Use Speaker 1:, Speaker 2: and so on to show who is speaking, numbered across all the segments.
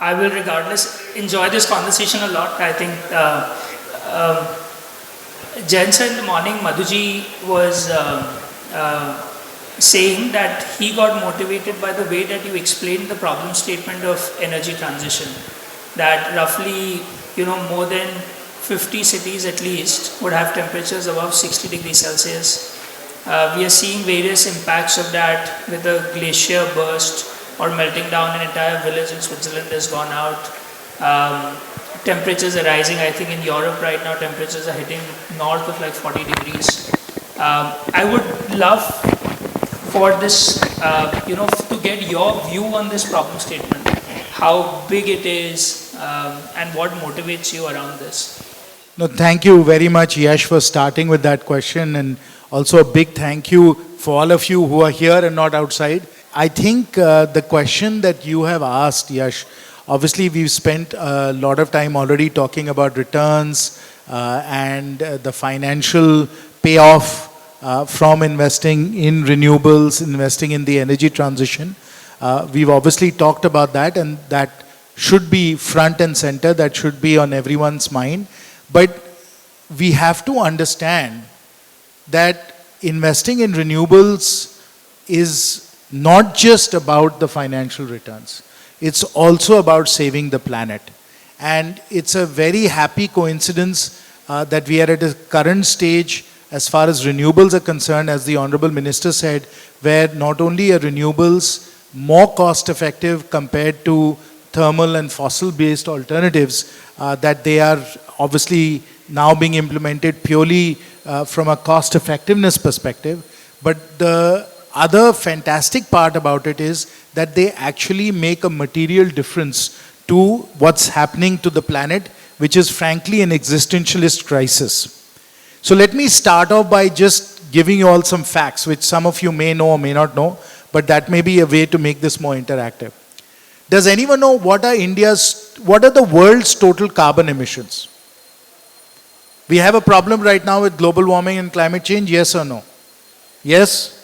Speaker 1: I will regardless enjoy this conversation a lot. I think Jen said in the morning, Madhuji was saying that he got motivated by the way that you explained the problem statement of energy transition. That roughly, more than 50 cities at least would have temperatures above 60 degrees Celsius. We are seeing various impacts of that with the glacier burst or melting down. An entire village in Switzerland has gone out. Temperatures are rising. I think in Europe right now temperatures are hitting north of like 40 degrees. I would love for this, to get your view on this problem statement, how big it is, and what motivates you around this.
Speaker 2: No, thank you very much, Yash, for starting with that question, and also a big thank you for all of you who are here and not outside. I think the question that you have asked, Yash, obviously we've spent a lot of time already talking about returns and the financial payoff from investing in renewables, investing in the energy transition. We've obviously talked about that, and that should be front and center, that should be on everyone's mind. But we have to understand that investing in renewables is not just about the financial returns. It's also about saving the planet. And it's a very happy coincidence that we are at a current stage as far as renewables are concerned, as the Honorable Minister said, where not only are renewables more cost effective compared to thermal and fossil-based alternatives, that they are obviously now being implemented purely from a cost effectiveness perspective. But the other fantastic part about it is that they actually make a material difference to what's happening to the planet, which is frankly an existentialist crisis. So let me start off by just giving you all some facts, which some of you may know or may not know, but that may be a way to make this more interactive. Does anyone know what are the world's total carbon emissions? We have a problem right now with global warming and climate change, yes or no? Yes?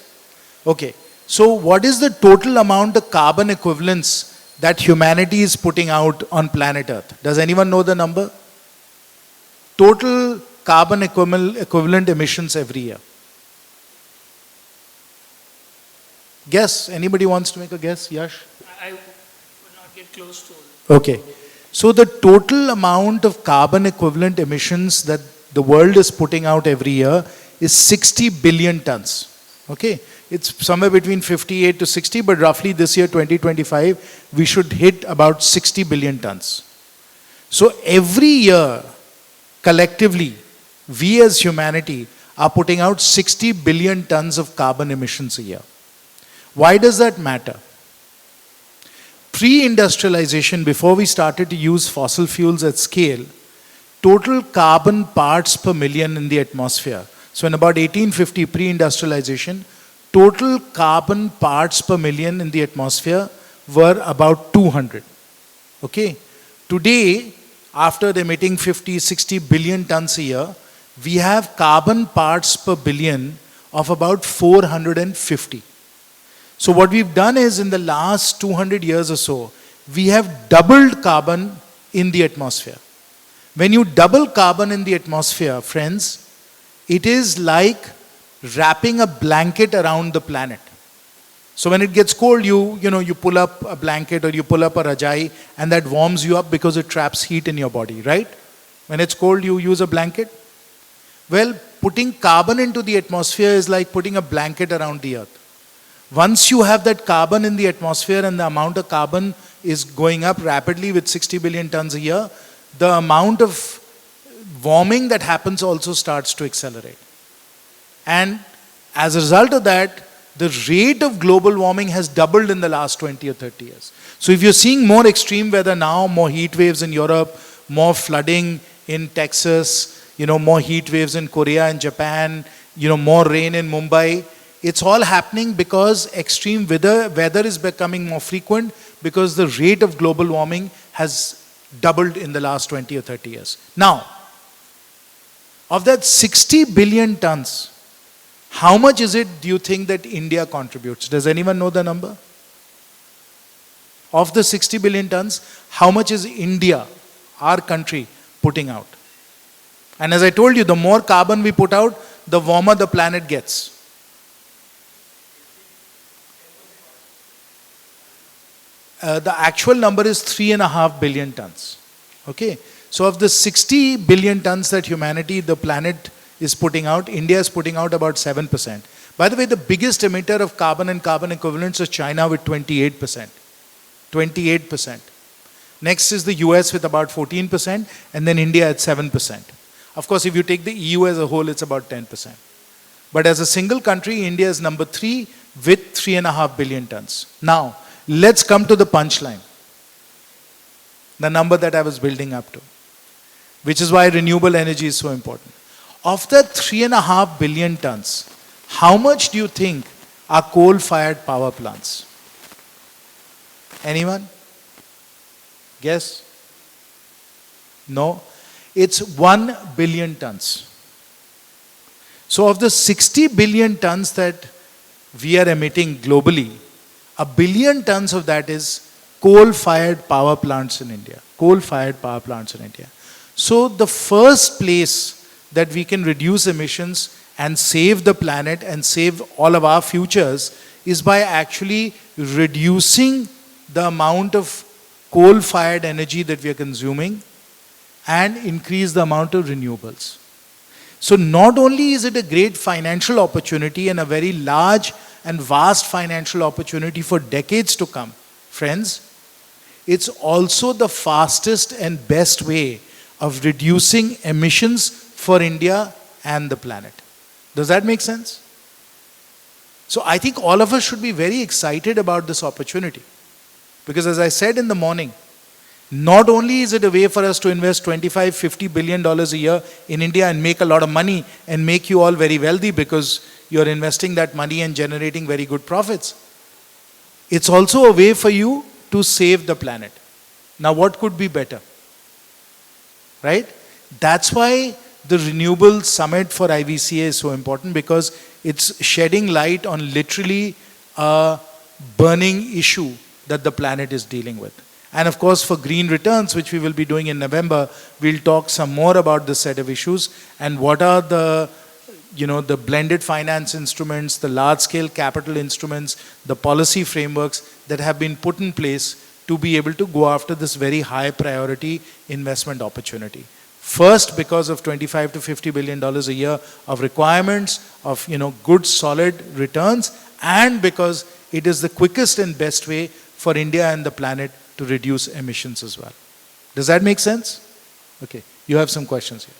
Speaker 2: Okay. So what is the total amount of carbon equivalents that humanity is putting out on planet Earth? Does anyone know the number? Total carbon equivalent emissions every year. Guess? Anybody wants to make a guess? Yash?
Speaker 1: I would not get close to it.
Speaker 2: Okay. So the total amount of carbon equivalent emissions that the world is putting out every year is 60 billion tons. Okay. It's somewhere between 58 to 60, but roughly this year, 2025, we should hit about 60 billion tons. So every year, collectively, we as humanity are putting out 60 billion tons of carbon emissions a year. Why does that matter? Pre-industrialization, before we started to use fossil fuels at scale, total carbon parts per million in the atmosphere. So in about 1850, pre-industrialization, total carbon parts per million in the atmosphere were about 200. Okay? Today, after emitting 50, 60 billion tons a year, we have carbon parts per billion of about 450. So what we've done is, in the last 200 years or so, we have doubled carbon in the atmosphere. When you double carbon in the atmosphere, friends, it is like wrapping a blanket around the planet. So when it gets cold, you pull up a blanket or you pull up a rajai, and that warms you up because it traps heat in your body, right? When it's cold, you use a blanket. Well, putting carbon into the atmosphere is like putting a blanket around the earth. Once you have that carbon in the atmosphere and the amount of carbon is going up rapidly with 60 billion tons a year, the amount of warming that happens also starts to accelerate. And as a result of that, the rate of global warming has doubled in the last 20 or 30 years. So if you're seeing more extreme weather now, more heat waves in Europe, more flooding in Texas, more heat waves in Korea and Japan, more rain in Mumbai, it's all happening because extreme weather is becoming more frequent, because the rate of global warming has doubled in the last 20 or 30 years. Now, of that 60 billion tons, how much is it, do you think, that India contributes? Does anyone know the number? Of the 60 billion tons, how much is India, our country, putting out? And as I told you, the more carbon we put out, the warmer the planet gets. The actual number is 3.5 billion tons. Okay? So of the 60 billion tons that humanity, the planet is putting out, India is putting out about 7%. By the way, the biggest emitter of carbon and carbon equivalents is China with 28%. 28%. Next is the US with about 14%, and then India at 7%. Of course, if you take the EU as a whole, it's about 10%. But as a single country, India is number 3 with 3.5 billion tons. Now, let's come to the punchline. The number that I was building up to, which is why renewable energy is so important. Of the 3.5 billion tons, how much do you think are coal-fired power plants? Anyone? Guess? No? It's 1 billion tons. So of the 60 billion tons that we are emitting globally, 1 billion tons of that is coal-fired power plants in India. Coal-fired power plants in India. So the first place that we can reduce emissions and save the planet and save all of our futures is by actually reducing the amount of coal-fired energy that we are consuming and increase the amount of renewables. So not only is it a great financial opportunity and a very large and vast financial opportunity for decades to come, friends, it's also the fastest and best way of reducing emissions for India and the planet. Does that make sense? So I think all of us should be very excited about this opportunity. Because as I said in the morning, not only is it a way for us to invest $25-50 billion a year in India and make a lot of money and make you all very wealthy because you're investing that money and generating very good profits. It's also a way for you to save the planet. Now what could be better? Right? That's why the Renewable Summit for IVCA is so important, because it's shedding light on literally a burning issue that the planet is dealing with. And of course, for green returns, which we will be doing in November, we'll talk some more about this set of issues and what are the blended finance instruments, the large-scale capital instruments, the policy frameworks that have been put in place to be able to go after this very high priority investment opportunity. First, because of $25-50 billion a year of requirements, of good solid returns, and because it is the quickest and best way for India and the planet to reduce emissions as well. Does that make sense? Okay, you have some questions here.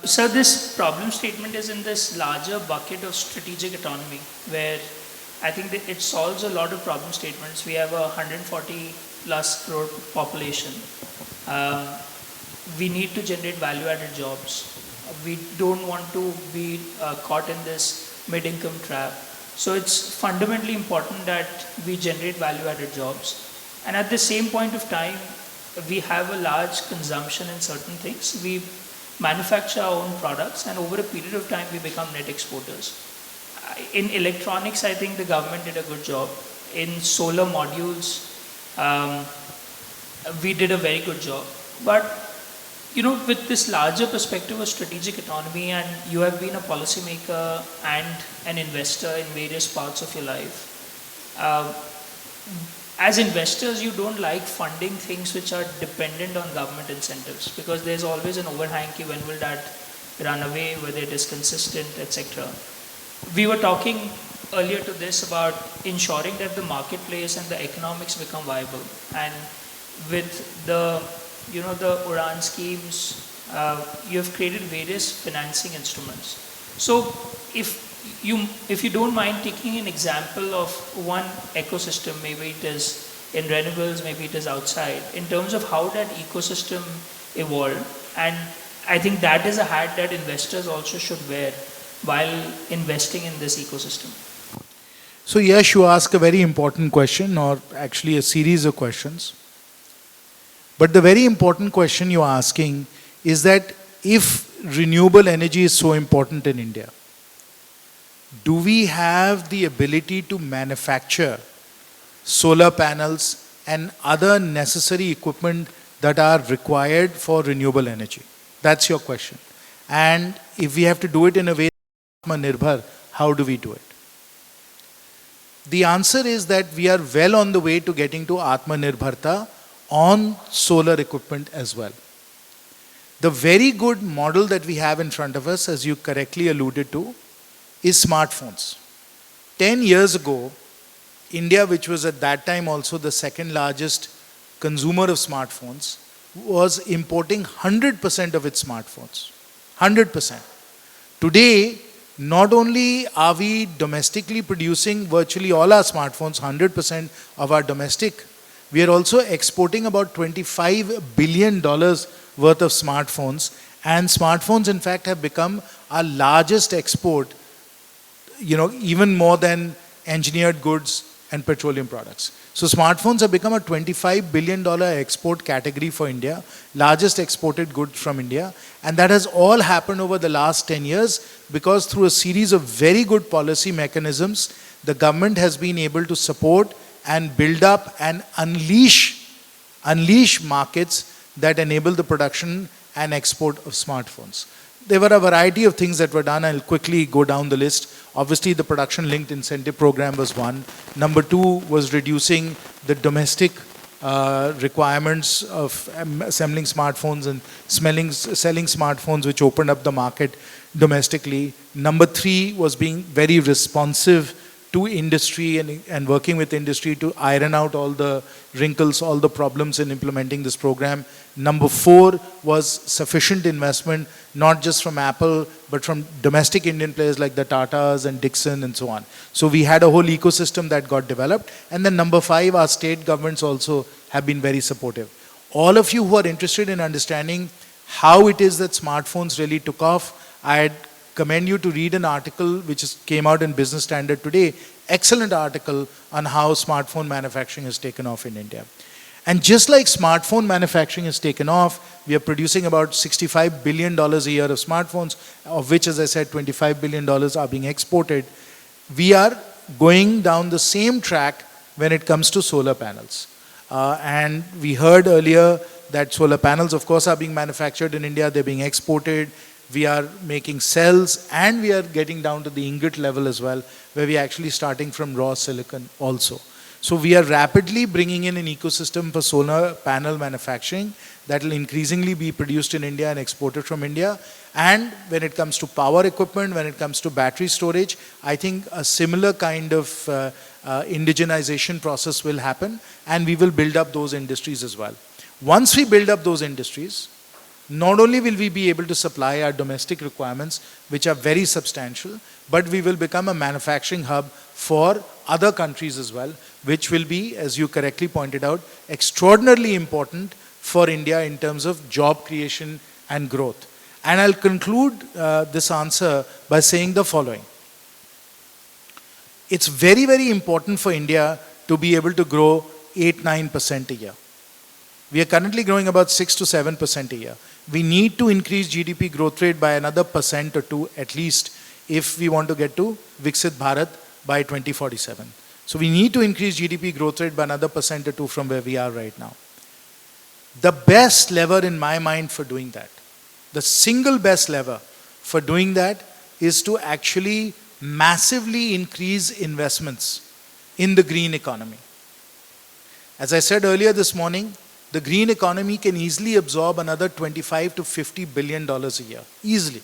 Speaker 1: So this problem statement is in this larger bucket of strategic autonomy, where I think that it solves a lot of problem statements. We have a 140 plus crore population. We need to generate value-added jobs. We don't want to be caught in this mid-income trap. So it's fundamentally important that we generate value-added jobs. And at the same point of time, we have a large consumption in certain things. We manufacture our own products, and over a period of time, we become net exporters. In electronics, I think the government did a good job. In solar modules, we did a very good job. But with this larger perspective of strategic autonomy, and you have been a policymaker and an investor in various parts of your life, as investors, you don't like funding things which are dependent on government incentives, because there's always an overhang, when will that run away, whether it is consistent, etc. We were talking earlier to this about ensuring that the marketplace and the economics become viable, and with the the Udan schemes, you have created various financing instruments. So if you don't mind taking an example of one ecosystem, maybe it is in renewables, maybe it is outside, in terms of how that ecosystem evolved. And I think that is a hat that investors also should wear while investing in this ecosystem.
Speaker 2: So Yash, you ask a very important question, or actually a series of questions. But the very important question you're asking is that if renewable energy is so important in India, do we have the ability to manufacture solar panels, and other necessary equipment that are required for renewable energy? That's your question. And if we have to do it in a way Atmanirbhar, how do we do it? The answer is that we are well on the way to getting to Atmanirbharta on solar equipment as well. The very good model that we have in front of us, as you correctly alluded to, is smartphones. 10 years ago, India, which was at that time also the second largest consumer of smartphones, was importing 100% of its smartphones. 100%. Today, not only are we domestically producing virtually all our smartphones, 100% of our domestic, we are also exporting about $25 billion worth of smartphones. And smartphones, in fact, have become our largest export, even more than engineered goods and petroleum products. So smartphones have become a $25 billion export category for India, largest exported good from India. And that has all happened over the last 10 years because through a series of very good policy mechanisms, the government has been able to support and build up and unleash markets that enable the production and export of smartphones. There were a variety of things that were done. I'll quickly go down the list. Obviously, the production-linked incentive program was one. Number two was reducing the domestic requirements of assembling smartphones and selling smartphones, which opened up the market domestically. Number three was being very responsive to industry and working with industry to iron out all the wrinkles, all the problems in implementing this program. Number four was sufficient investment, not just from Apple, but from domestic Indian players like the Tatas and Dixon and so on. So we had a whole ecosystem that got developed. And then number five, our state governments also have been very supportive. All of you who are interested in understanding how it is that smartphones really took off, I'd commend you to read an article which came out in Business Standard today, excellent article on how smartphone manufacturing has taken off in India. And just like smartphone manufacturing has taken off, we are producing about $65 billion a year of smartphones, of which, as I said, $25 billion are being exported. We are going down the same track when it comes to solar panels. And we heard earlier that solar panels, of course, are being manufactured in India, they're being exported. We are making cells and we are getting down to the ingot level as well, where we are actually starting from raw silicon also. So we are rapidly bringing in an ecosystem for solar panel manufacturing that will increasingly be produced in India and exported from India. And when it comes to power equipment, when it comes to battery storage, I think a similar kind of indigenization process will happen, and we will build up those industries as well. Once we build up those industries, not only will we be able to supply our domestic requirements, which are very substantial, but we will become a manufacturing hub for other countries as well, which will be, as you correctly pointed out, extraordinarily important for India in terms of job creation and growth. And I'll conclude this answer by saying the following. It's very, very important for India to be able to grow 8-9% a year. We are currently growing about 6 to 7% a year. We need to increase GDP growth rate by another % or two at least if we want to get to Viksit Bharat by 2047. So we need to increase GDP growth rate by another % or two from where we are right now. The best lever in my mind for doing that, the single best lever for doing that is to actually massively increase investments in the green economy. As I said earlier this morning, the green economy can easily absorb another $25 to $50 billion a year, easily.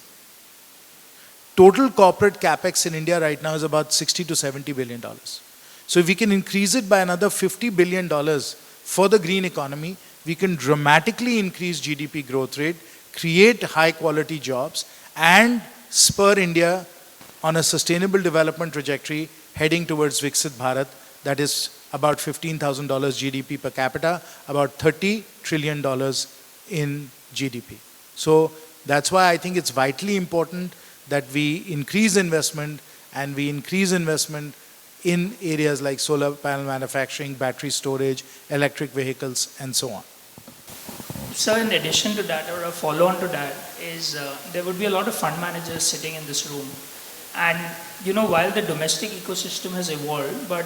Speaker 2: Total corporate capex in India right now is about $60 to $70 billion. So if we can increase it by another $50 billion for the green economy, we can dramatically increase GDP growth rate, create high quality jobs, and spur India on a sustainable development trajectory heading towards Viksit Bharat, that is about $15,000 GDP per capita, about $30 trillion in GDP. So that's why I think it's vitally important that we increase investment, and we increase investment in areas like solar panel manufacturing, battery storage, electric vehicles, and so on.
Speaker 1: So in addition to that, or a follow-on to that, is there would be a lot of fund managers sitting in this room. And while the domestic ecosystem has evolved, but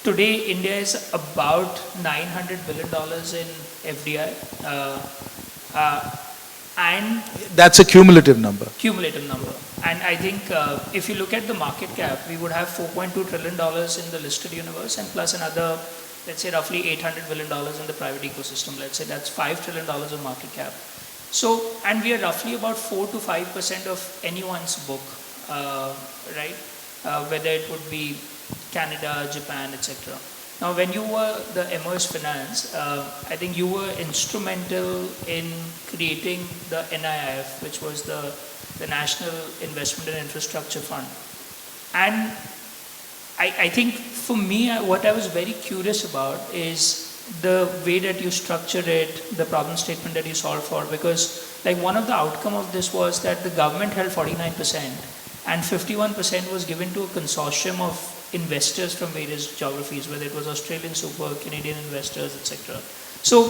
Speaker 1: today India is about $900 billion in FDI. And
Speaker 2: That's a cumulative number.
Speaker 1: cumulative number. And I think if you look at the market cap, we would have $4.2 trillion in the listed universe and plus another, let's say roughly $800 billion in the private ecosystem. Let's say that's $5 trillion of market cap. So, and we are roughly about 4 to 5% of anyone's book, right? Whether it would be Canada, Japan, etc. Now, when you were the Emers Finance, I think you were instrumental in creating the NIIF, which was the National Investment and Infrastructure Fund. And I think for me, what I was very curious about is the way that you structured it, the problem statement that you solved for, because like one of the outcome of this was that the government held 49% and 51% was given to a consortium of investors from various geographies, whether it was Australian super, Canadian investors, etc. So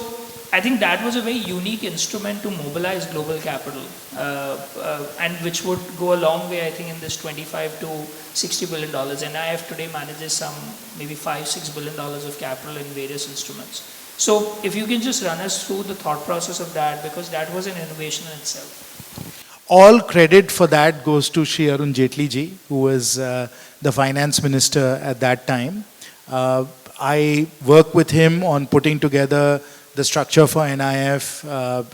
Speaker 1: I think that was a very unique instrument to mobilize global capital, and which would go a long way, I think, in this $25 to $60 billion. NIIF today manages some maybe $5-6 billion of capital in various instruments. So if you can just run us through the thought process of that, because that was an innovation in itself.
Speaker 2: All credit for that goes to Shri Arun Jaitley ji, who was the finance minister at that time. I worked with him on putting together the structure for NIIF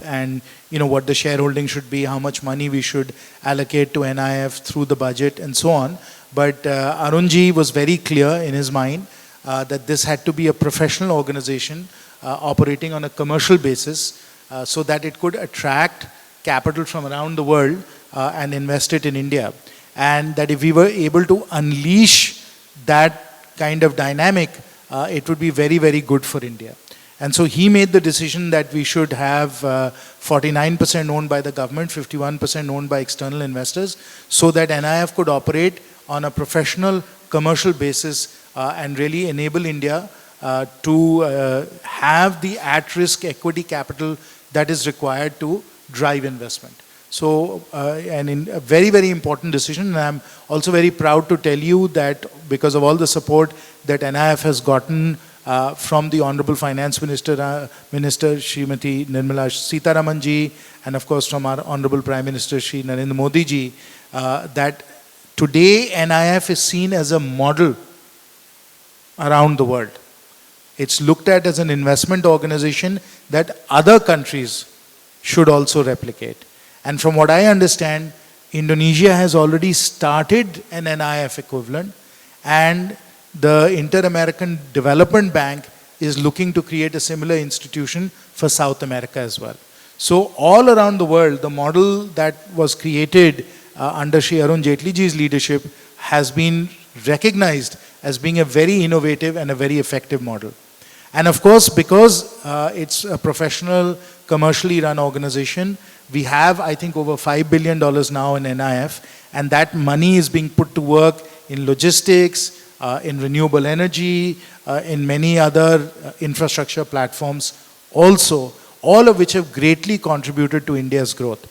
Speaker 2: and what the shareholding should be, how much money we should allocate to NIIF through the budget and so on. But Arunji was very clear in his mind that this had to be a professional organization operating on a commercial basis so that it could attract capital from around the world and invest it in India. And that if we were able to unleash that kind of dynamic, it would be very, very good for India. And so he made the decision that we should have 49% owned by the government, 51% owned by external investors, so that NIIF could operate on a professional commercial basis and really enable India to have the at-risk equity capital that is required to drive investment. So, a very, very important decision, and I'm also very proud to tell you that because of all the support that NIIF has gotten from the Honorable Finance Minister, Minister Srimati Nirmala Sitharaman ji, and of course from our Honorable Prime Minister Shri Narendra Modi ji, that today NIIF is seen as a model around the world. It's looked at as an investment organization that other countries should also replicate. And from what I understand, Indonesia has already started an NIIF equivalent, and the Inter-American Development Bank is looking to create a similar institution for South America as well. So all around the world, the model that was created under Shri Arun Jaitley ji's leadership has been recognized as being a very innovative and a very effective model. And of course, because it's a professional, commercially run organization, we have, I think, over $5 billion now in NIIF, and that money is being put to work in logistics, in renewable energy, in many other infrastructure platforms also, all of which have greatly contributed to India's growth.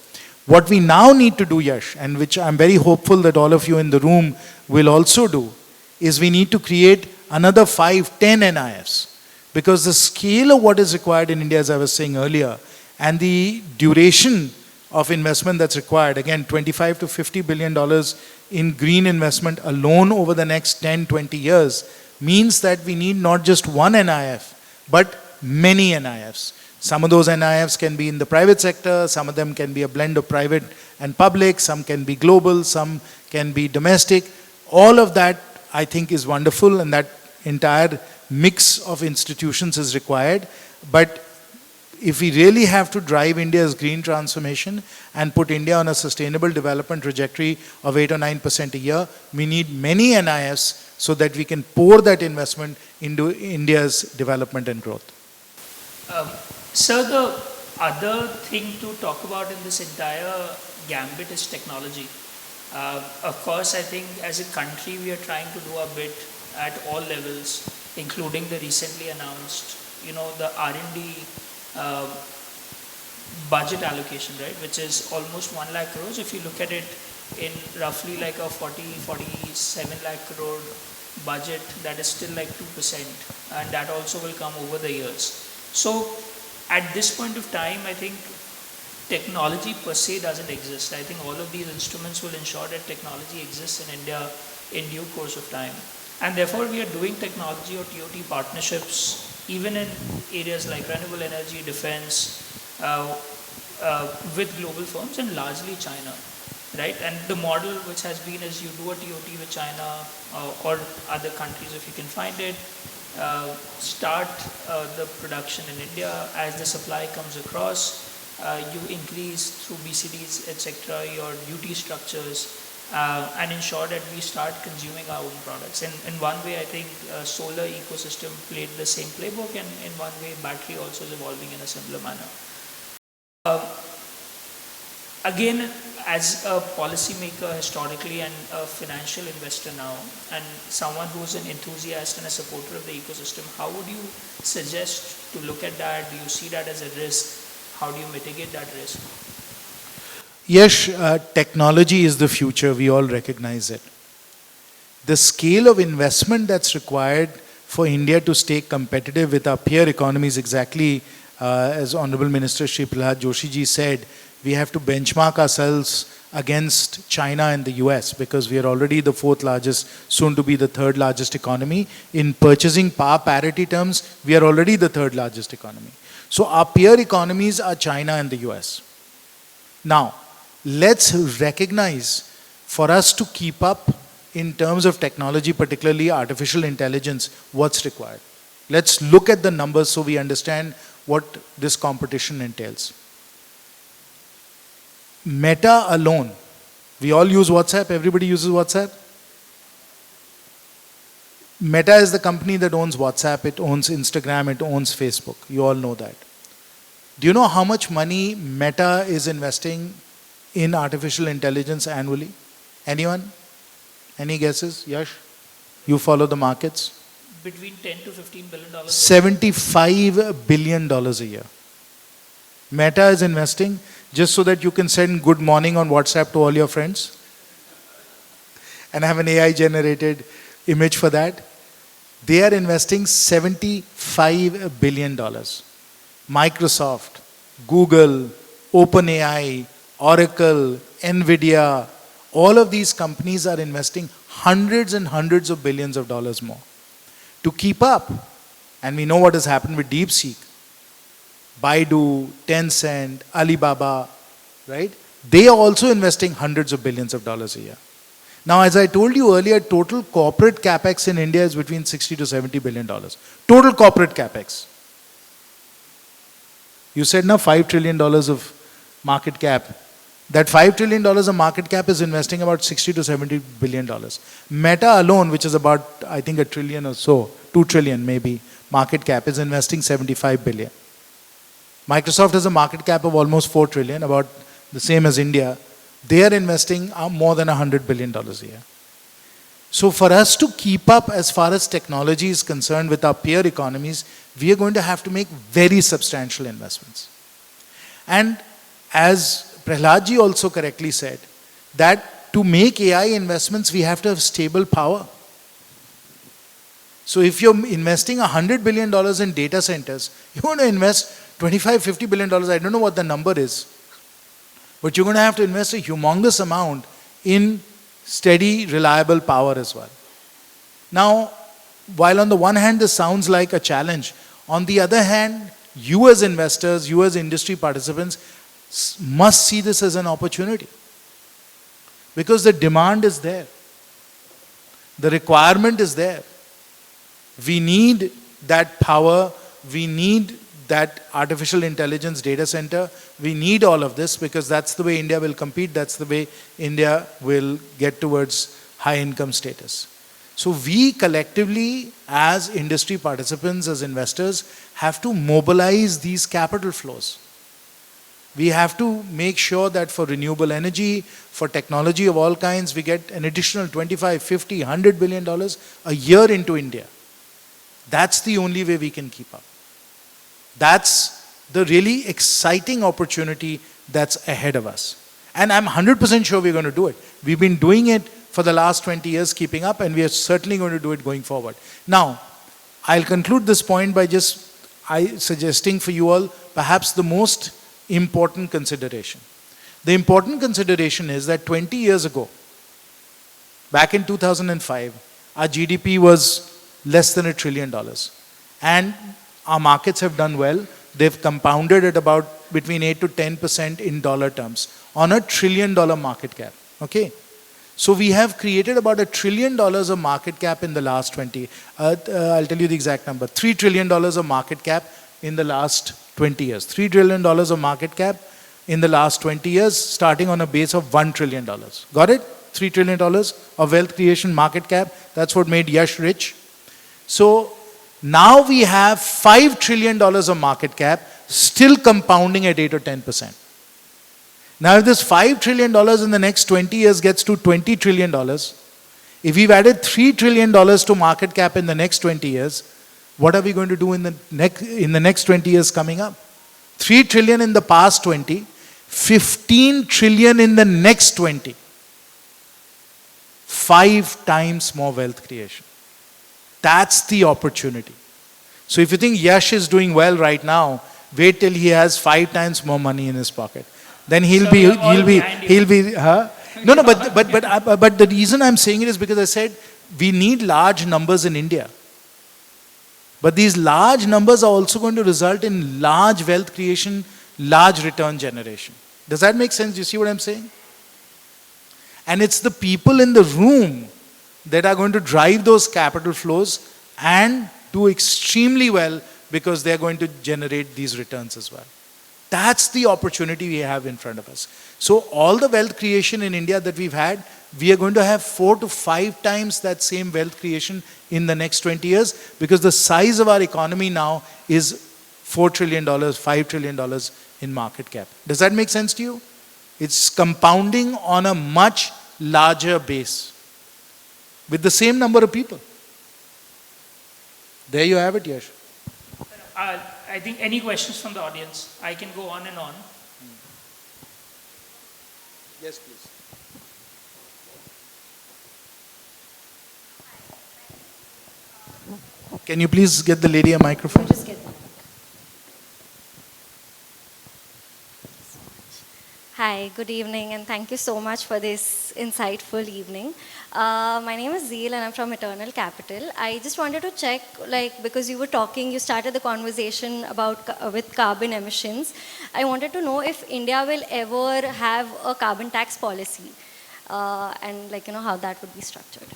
Speaker 2: What we now need to do, Yash, and which I'm very hopeful that all of you in the room will also do, is we need to create another 5, 10 NIIFs. Because the scale of what is required in India, as I was saying earlier, and the duration of investment that's required, again, $25 to $50 billion in green investment alone over the next 10, 20 years, means that we need not just one NIIF, but many NIIFs. Some of those NIIFs can be in the private sector, some of them can be a blend of private and public, some can be global, some can be domestic. All of that, I think, is wonderful, and that entire mix of institutions is required. But if we really have to drive India's green transformation and put India on a sustainable development trajectory of 8 or 9% a year, we need many NIIFs so that we can pour that investment into India's development and growth.
Speaker 1: Sir, the other thing to talk about in this entire gambit is technology. Of course, I think as a country we are trying to do our bit at all levels, including the recently announced, the R&D budget allocation, right, which is almost 1 lakh crores. If you look at it in roughly like a 47 lakh crore budget that is still like 2%, and that also will come over the years. So at this point of time, I think technology per se doesn't exist. I think all of these instruments will ensure that technology exists in India in due course of time. And therefore, we are doing technology or TOT partnerships even in areas like renewable energy, defense, with global firms and largely China, right? And the model which has been is you do a TOT with China or other countries if you can find it, start the production in India. As the supply comes across, you increase through BCDs, etc., your duty structures, and ensure that we start consuming our own products. And in one way, I think solar ecosystem played the same playbook, and in one way, battery also is evolving in a similar manner. Again, as a policymaker historically and a financial investor now, and someone who's an enthusiast and a supporter of the ecosystem, how would you suggest to look at that? Do you see that as a risk? How do you mitigate that risk?
Speaker 2: Yes, technology is the future. We all recognize it. The scale of investment that's required for India to stay competitive with our peer economies, exactly as Honorable Minister Shri Prahlad Joshi ji said, we have to benchmark ourselves against China and the US because we are already the fourth largest, soon to be the third largest economy. In purchasing power parity terms, we are already the third largest economy. So our peer economies are China and the US. Now, let's recognize for us to keep up in terms of technology, particularly artificial intelligence, what's required. Let's look at the numbers so we understand what this competition entails. Meta alone, we all use WhatsApp, everybody uses WhatsApp. Meta is the company that owns WhatsApp, it owns Instagram, it owns Facebook. You all know that. Do you know how much money Meta is investing in artificial intelligence annually? Anyone? Any guesses? Yash? You follow the markets?
Speaker 1: Between 10 to 15 billion dollars.
Speaker 2: $75 billion a year. Meta is investing just so that you can send good morning on WhatsApp to all your friends and have an AI generated image for that. They are investing $75 billion. Microsoft, Google, OpenAI, Oracle, Nvidia, all of these companies are investing hundreds and hundreds of billions of dollars more to keep up. And we know what has happened with DeepSeek. Baidu, Tencent, Alibaba, right? They are also investing hundreds of billions of dollars a year. Now, as I told you earlier, total corporate capex in India is between 60 to 70 billion dollars. Total corporate capex. You said now $5 trillion of market cap. That $5 trillion of market cap is investing about 60 to 70 billion dollars. Meta alone, which is about, I think, $1 trillion or so, 2 trillion maybe, market cap, is investing 75 billion. Microsoft has a market cap of almost 4 trillion, about the same as India. They are investing more than $100 billion a year. So for us to keep up as far as technology is concerned with our peer economies, we are going to have to make very substantial investments. And as Prahlad ji also correctly said, that to make AI investments, we have to have stable power. So if you're investing $100 billion in data centers, you want to invest $25-50 billion, I don't know what the number is, but you're going to have to invest a humongous amount in steady, reliable power as well. Now, while on the one hand this sounds like a challenge, on the other hand, you as investors, you as industry participants must see this as an opportunity. Because the demand is there. The requirement is there. We need that power, we need that artificial intelligence data center, we need all of this because that's the way India will compete, that's the way India will get towards high income status. So we collectively as industry participants, as investors, have to mobilize these capital flows. We have to make sure that for renewable energy, for technology of all kinds, we get an additional 25, 50, $100 billion a year into India. That's the only way we can keep up. That's the really exciting opportunity that's ahead of us. And I'm 100% sure we're going to do it. We've been doing it for for the last 20 years keeping up, and we are certainly going to do it going forward. Now, I'll conclude this point by just suggesting for you all perhaps the most important consideration. The important consideration is that 20 years ago, back in 2005, our GDP was less than $1 trillion. And our markets have done well. They've compounded at about between 8 to 10% in dollar terms on a $1 trillion market cap. Okay? So we have created about $1 trillion of market cap in the last 20. I'll tell you the exact number. $3 trillion of market cap in the last 20 years. $3 trillion of market cap in the last 20 years, starting on a base of $1 trillion. Got it? $3 trillion of wealth creation market cap. That's what made Yash rich. So now we have $5 trillion of market cap, still compounding at 8 or 10%. Now if this $5 trillion in the next 20 years gets to $20 trillion, if we've added $3 trillion to market cap in the next 20 years, what are we going to do in the next 20 years coming up? 3 trillion in the past 20, 15 trillion in the next 20. 5 times more wealth creation. That's the opportunity. So if you think Yash is doing well right now, wait till he has 5 times more money in his pocket. Then he'll
Speaker 1: So
Speaker 2: be,
Speaker 1: we're all behind you.
Speaker 2: huh? No, but the reason I'm saying it is because I said we need large numbers in India. But these large numbers are also going to result in large wealth creation, large return generation. Does that make sense? Do you see what I'm saying? And it's the people in the room that are going to drive those capital flows and do extremely well because they're going to generate these returns as well. That's the opportunity we have in front of us. So all the wealth creation in India that we've had, we are going to have 4 to 5 times that same wealth creation in the next 20 years because the size of our economy now is $4 trillion, $5 trillion in market cap. Does that make sense to you? It's compounding on a much larger base with the same number of people. There you have it, Yash.
Speaker 1: I think any questions from the audience? I can go on and on.
Speaker 2: Yes, please. Can you please get the lady a microphone?
Speaker 3: Just get that. Hi, good evening, and thank you so much for this insightful evening. My name is Zeel, and I'm from Eternal Capital. I just wanted to check, because you were talking, you started the conversation about with carbon emissions. I wanted to know if India will ever have a carbon tax policy, and how that would be structured.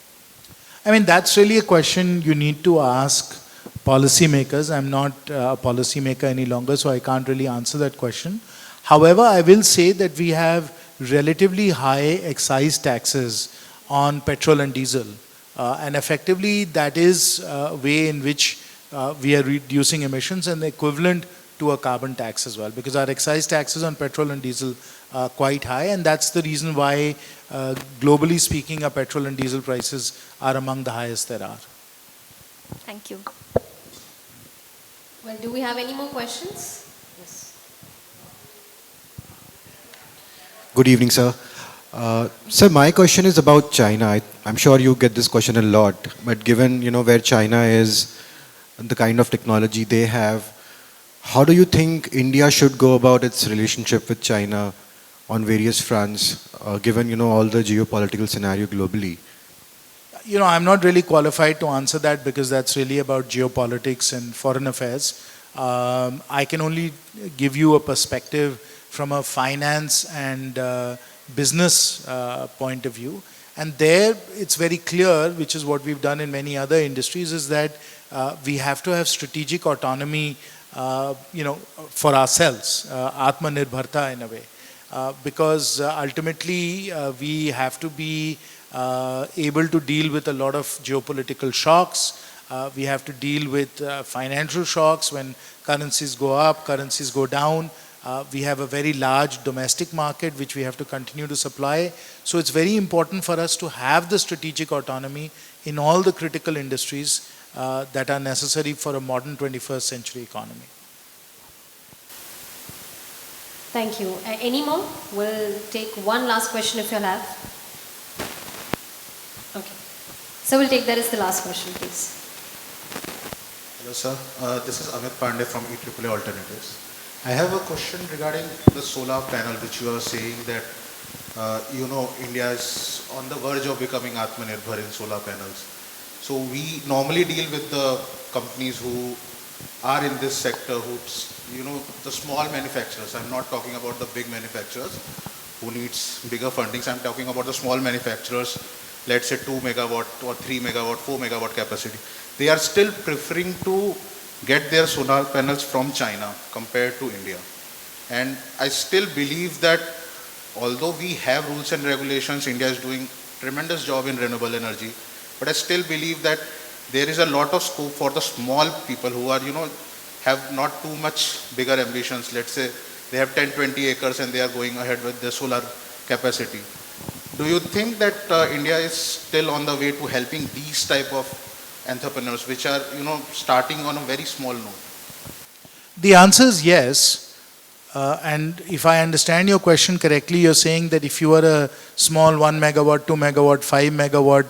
Speaker 2: I mean, that's really a question you need to ask policymakers. I'm not a policymaker any longer, so I can't really answer that question. However, I will say that we have relatively high excise taxes on petrol and diesel. And effectively, that is a way in which we are reducing emissions and equivalent to a carbon tax as well, because our excise taxes on petrol and diesel are quite high, and that's the reason why, globally speaking, our petrol and diesel prices are among the highest there are.
Speaker 3: Thank you.
Speaker 4: Well, do we have any more questions? Yes.
Speaker 5: Good evening, sir. Sir, my question is about China. I'm sure you get this question a lot, but given where China is, and the kind of technology they have, how do you think India should go about its relationship with China on various fronts, given all the geopolitical scenario globally?
Speaker 2: I'm not really qualified to answer that because that's really about geopolitics and foreign affairs. I can only give you a perspective from a finance and business point of view. And there it's very clear, which is what we've done in many other industries, is that we have to have strategic autonomy, for ourselves, Atmanirbharta in a way. Because ultimately we have to be able to deal with a lot of geopolitical shocks. We have to deal with financial shocks when currencies go up, currencies go down. We have a very large domestic market which we have to continue to supply. So it's very important for us to have the strategic autonomy in all the critical industries that are necessary for a modern 21st century economy.
Speaker 4: Thank you. Any more? We'll take one last question if you'll have. Okay. So we'll take that as the last question, please.
Speaker 6: Hello, sir. This is Amit Pandey from EAAA Alternatives. I have a question regarding the solar panel, which you are saying that, India is on the verge of becoming Atmanirbhar in solar panels. So we normally deal with the companies who are in this sector, the small manufacturers. I'm not talking about the big manufacturers who needs bigger fundings. I'm talking about the small manufacturers, let's say 2 megawatt or 3 megawatt, 4 megawatt capacity. They are still preferring to get their solar panels from China compared to India. And I still believe that although we have rules and regulations, India is doing tremendous job in renewable energy, but I still believe that there is a lot of scope for the small people who are, have not too much bigger ambitions. Let's say they have 10, 20 acres and they are going ahead with their solar capacity. Do you think that India is still on the way to helping these type of entrepreneurs, which are, starting on a very small note?
Speaker 2: The answer is yes. And if I understand your question correctly, you're saying that if you are a small 1 megawatt, 2 megawatt, 5 megawatt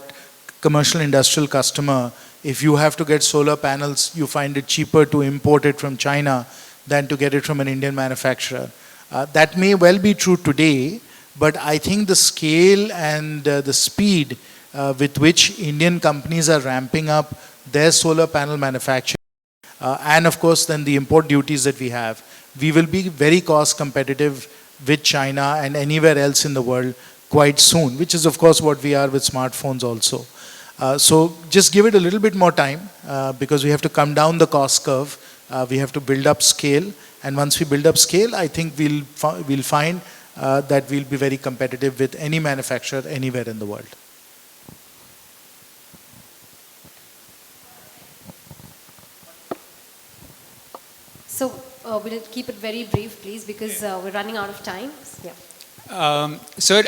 Speaker 2: commercial industrial customer, if you have to get solar panels, you find it cheaper to import it from China than to get it from an Indian manufacturer. That may well be true today, but I think the scale and the speed with which Indian companies are ramping up their solar panel manufacturing, and of course then the import duties that we have, we will be very cost competitive with China and anywhere else in the world quite soon, which is of course what we are with smartphones also. So just give it a little bit more time because we have to come down the cost curve. We have to build up scale, and once we build up scale, I think we'll find that we'll be very competitive with any manufacturer anywhere in the world.
Speaker 4: So we'll keep it very brief, please, because we're running out of time. Yeah.
Speaker 7: Sir,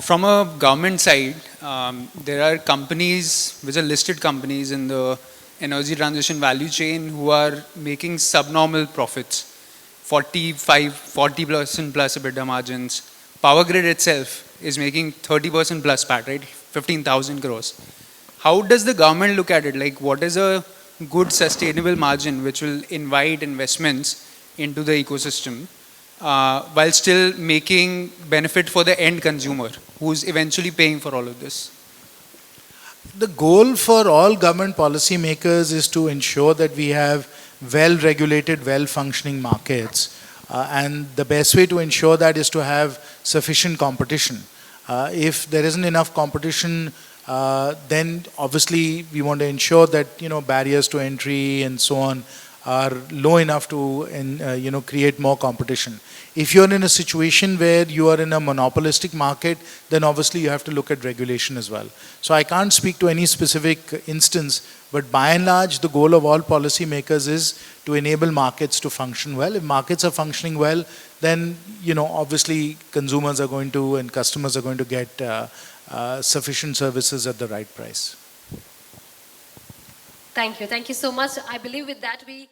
Speaker 7: from a government side, there are companies which are listed companies in the energy transition value chain who are making subnormal profits, 40% plus EBITDA margins. Power Grid itself is making 30% plus PAT, right? 15,000 crores. How does the government look at it? Like, what is a good sustainable margin which will invite investments into the ecosystem while still making benefit for the end consumer who's eventually paying for all of this?
Speaker 2: The goal for all government policy makers is to ensure that we have well-regulated, well-functioning markets. And the best way to ensure that is to have sufficient competition. If there isn't enough competition, then obviously we want to ensure that barriers to entry and so on are low enough to create more competition. If you're in a situation where you are in a monopolistic market, then obviously you have to look at regulation as well. So I can't speak to any specific instance, but by and large the goal of all policy makers is to enable markets to function well. If markets are functioning well, then obviously consumers are going to and customers are going to get sufficient services at the right price.
Speaker 4: Thank you. Thank you so much. I believe with that we